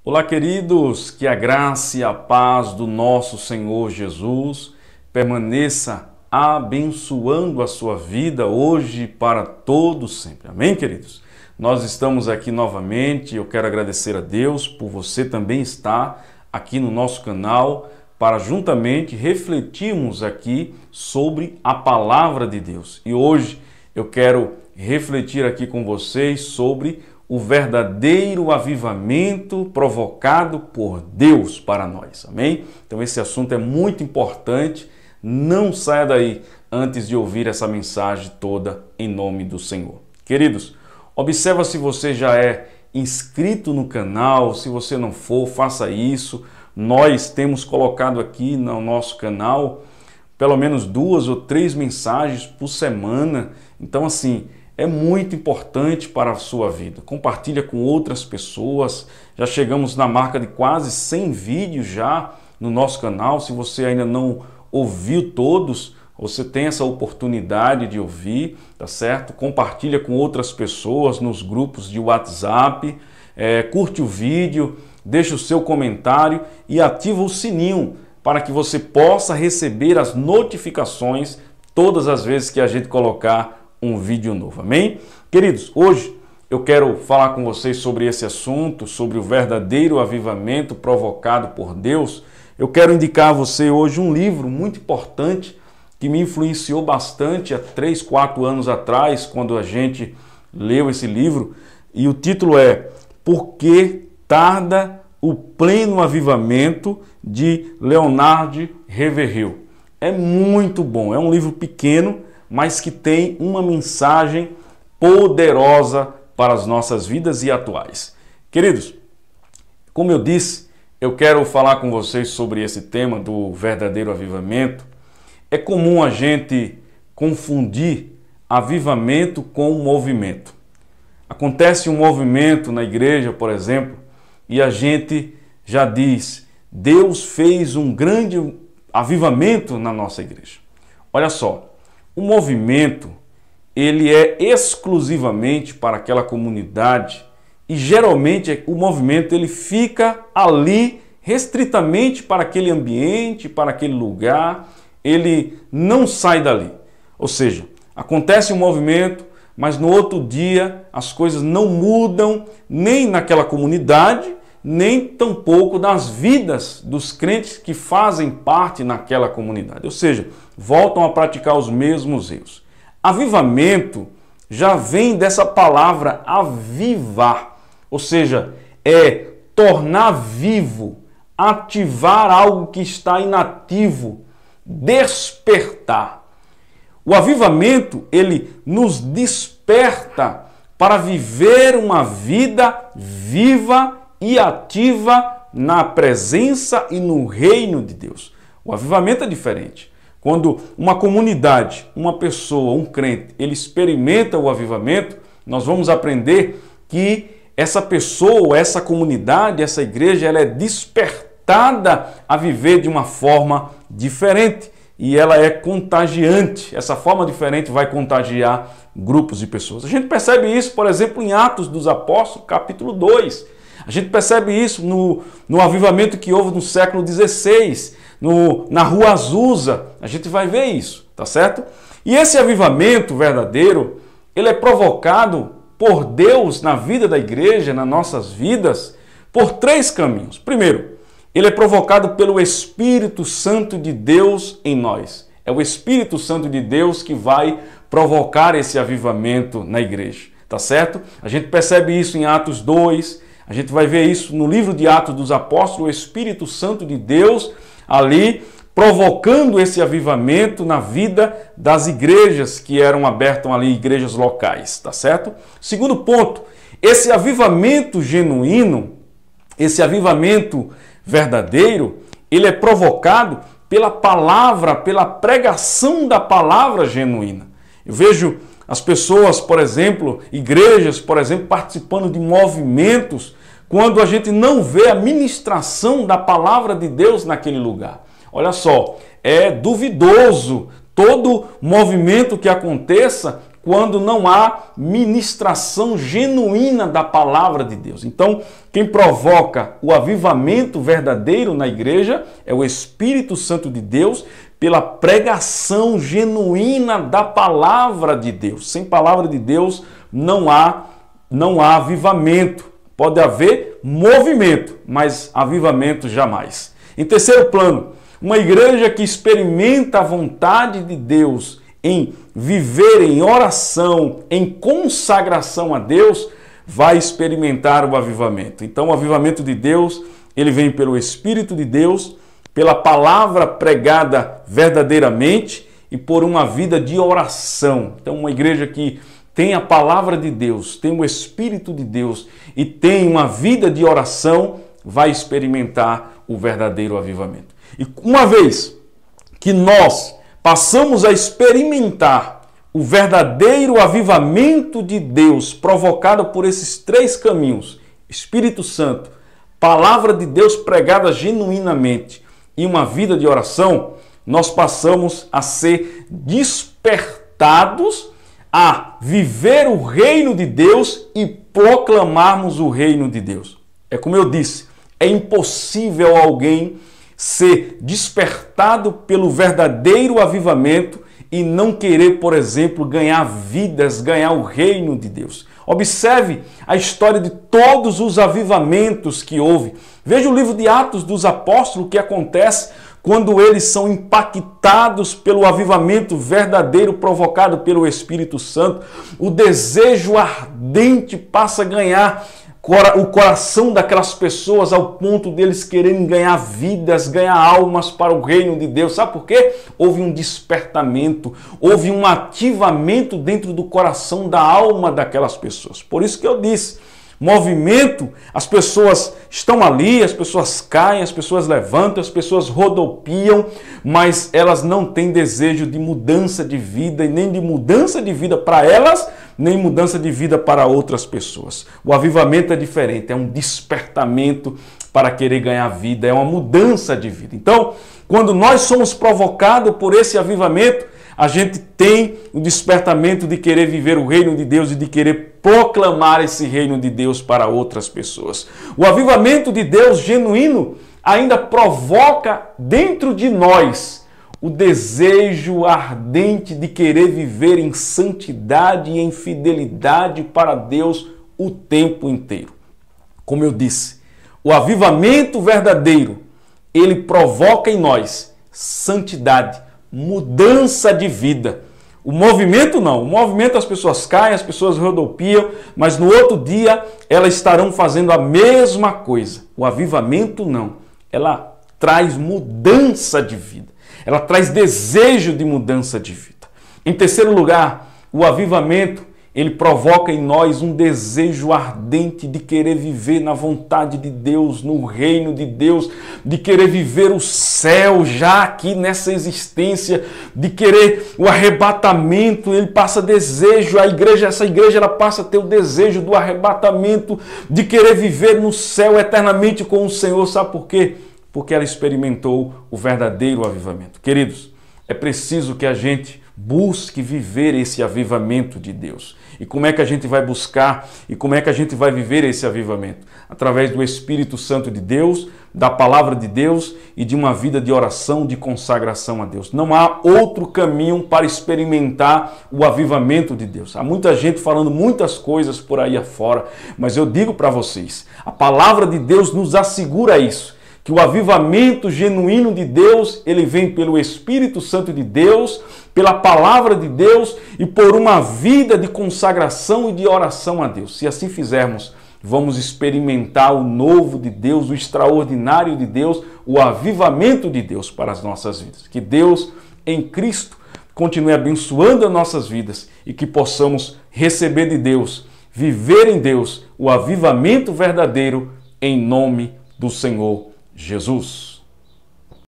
Olá, queridos, que a graça e a paz do nosso Senhor Jesus permaneça abençoando a sua vida hoje e para todos sempre. Amém, queridos? Nós estamos aqui novamente, eu quero agradecer a Deus por você também estar aqui no nosso canal para juntamente refletirmos aqui sobre a palavra de Deus. E hoje eu quero refletir aqui com vocês sobre o verdadeiro avivamento provocado por Deus para nós, amém? Então esse assunto é muito importante, não saia daí antes de ouvir essa mensagem toda em nome do Senhor. Queridos, observa se você já é inscrito no canal, se você não for, faça isso. Nós temos colocado aqui no nosso canal pelo menos 2 ou 3 mensagens por semana, então assim, é muito importante para a sua vida. Compartilha com outras pessoas. Já chegamos na marca de quase 100 vídeos já no nosso canal. Se você ainda não ouviu todos, você tem essa oportunidade de ouvir, tá certo? Compartilha com outras pessoas nos grupos de WhatsApp. Curte o vídeo, deixa o seu comentário e ativa o sininho para que você possa receber as notificações todas as vezes que a gente colocar um vídeo novo, amém? Queridos, hoje eu quero falar com vocês sobre esse assunto, sobre o verdadeiro avivamento provocado por Deus. Eu quero indicar a você hoje um livro muito importante que me influenciou bastante há 3, 4 anos atrás, quando a gente leu esse livro, e o título é Por que Tarda o Pleno Avivamento, de Leonard Ravenhill. É muito bom, é um livro pequeno, mas que tem uma mensagem poderosa para as nossas vidas e atuais. Queridos, como eu disse, eu quero falar com vocês sobre esse tema do verdadeiro avivamento. É comum a gente confundir avivamento com movimento. Acontece um movimento na igreja, por exemplo, e a gente já diz, Deus fez um grande avivamento na nossa igreja. Olha só, o movimento, ele é exclusivamente para aquela comunidade e geralmente o movimento ele fica ali restritamente para aquele ambiente, para aquele lugar, ele não sai dali. Ou seja, acontece um movimento, mas no outro dia as coisas não mudam nem naquela comunidade, nem tampouco nas vidas dos crentes que fazem parte naquela comunidade. Ou seja, voltam a praticar os mesmos erros. Avivamento já vem dessa palavra avivar, ou seja, é tornar vivo, ativar algo que está inativo, despertar. O avivamento, ele nos desperta para viver uma vida viva e ativa na presença e no reino de Deus. O avivamento é diferente. Quando uma comunidade, uma pessoa, um crente, ele experimenta o avivamento, nós vamos aprender que essa pessoa, essa comunidade, essa igreja, ela é despertada a viver de uma forma diferente e ela é contagiante. Essa forma diferente vai contagiar grupos de pessoas. A gente percebe isso, por exemplo, em Atos dos Apóstolos, capítulo 2. A gente percebe isso no avivamento que houve no século XVI, na Rua Azusa, a gente vai ver isso, tá certo? E esse avivamento verdadeiro, ele é provocado por Deus na vida da igreja, nas nossas vidas, por 3 caminhos. Primeiro, ele é provocado pelo Espírito Santo de Deus em nós. É o Espírito Santo de Deus que vai provocar esse avivamento na igreja, tá certo? A gente percebe isso em Atos 2, a gente vai ver isso no livro de Atos dos Apóstolos, o Espírito Santo de Deus ali provocando esse avivamento na vida das igrejas que eram abertas ali, igrejas locais, tá certo? Segundo ponto, esse avivamento genuíno, esse avivamento verdadeiro, ele é provocado pela palavra, pela pregação da palavra genuína. Eu vejo as pessoas, por exemplo, igrejas, por exemplo, participando de movimentos quando a gente não vê a ministração da palavra de Deus naquele lugar. Olha só, é duvidoso todo movimento que aconteça quando não há ministração genuína da palavra de Deus. Então, quem provoca o avivamento verdadeiro na igreja é o Espírito Santo de Deus, pela pregação genuína da palavra de Deus. Sem palavra de Deus não há avivamento. Pode haver movimento, mas avivamento jamais. Em terceiro plano, uma igreja que experimenta a vontade de Deus em viver em oração, em consagração a Deus, vai experimentar o avivamento. Então, o avivamento de Deus, ele vem pelo Espírito de Deus, pela palavra pregada verdadeiramente e por uma vida de oração. Então, uma igreja que tem a palavra de Deus, tem o Espírito de Deus e tem uma vida de oração, vai experimentar o verdadeiro avivamento. E uma vez que nós passamos a experimentar o verdadeiro avivamento de Deus provocado por esses três caminhos, Espírito Santo, palavra de Deus pregada genuinamente e uma vida de oração, nós passamos a ser despertados a viver o reino de Deus e proclamarmos o reino de Deus. É como eu disse, é impossível alguém ser despertado pelo verdadeiro avivamento e não querer, por exemplo, ganhar vidas, ganhar o reino de Deus. Observe a história de todos os avivamentos que houve. Veja o livro de Atos dos Apóstolos, o que acontece quando eles são impactados pelo avivamento verdadeiro provocado pelo Espírito Santo. O desejo ardente passa a ganhar o coração daquelas pessoas ao ponto deles quererem ganhar vidas, ganhar almas para o reino de Deus. Sabe por quê? Houve um despertamento, houve um ativamento dentro do coração da alma daquelas pessoas. Por isso que eu disse, movimento, as pessoas estão ali, as pessoas caem, as pessoas levantam, as pessoas rodopiam, mas elas não têm desejo de mudança de vida e nem de mudança de vida para elas, nem mudança de vida para outras pessoas. O avivamento é diferente, é um despertamento para querer ganhar vida, é uma mudança de vida. Então, quando nós somos provocados por esse avivamento, a gente tem o despertamento de querer viver o reino de Deus e de querer proclamar esse reino de Deus para outras pessoas. O avivamento de Deus genuíno ainda provoca dentro de nós o desejo ardente de querer viver em santidade e em fidelidade para Deus o tempo inteiro. Como eu disse, o avivamento verdadeiro, ele provoca em nós santidade, mudança de vida. O movimento não. O movimento as pessoas caem, as pessoas rodopiam, mas no outro dia elas estarão fazendo a mesma coisa. O avivamento não. Ela traz mudança de vida. Ela traz desejo de mudança de vida. Em terceiro lugar, o avivamento, ele provoca em nós um desejo ardente de querer viver na vontade de Deus, no reino de Deus, de querer viver o céu já aqui nessa existência, de querer o arrebatamento. Ele passa desejo, essa igreja ela passa a ter o desejo do arrebatamento, de querer viver no céu eternamente com o Senhor. Sabe por quê? Porque ela experimentou o verdadeiro avivamento. Queridos, é preciso que a gente busque viver esse avivamento de Deus. E como é que a gente vai buscar e como é que a gente vai viver esse avivamento? Através do Espírito Santo de Deus, da palavra de Deus e de uma vida de oração, de consagração a Deus. Não há outro caminho para experimentar o avivamento de Deus. Há muita gente falando muitas coisas por aí afora, mas eu digo para vocês, a palavra de Deus nos assegura isso, que o avivamento genuíno de Deus, ele vem pelo Espírito Santo de Deus, pela palavra de Deus e por uma vida de consagração e de oração a Deus. Se assim fizermos, vamos experimentar o novo de Deus, o extraordinário de Deus, o avivamento de Deus para as nossas vidas. Que Deus, em Cristo, continue abençoando as nossas vidas e que possamos receber de Deus, viver em Deus, o avivamento verdadeiro em nome do Senhor Jesus.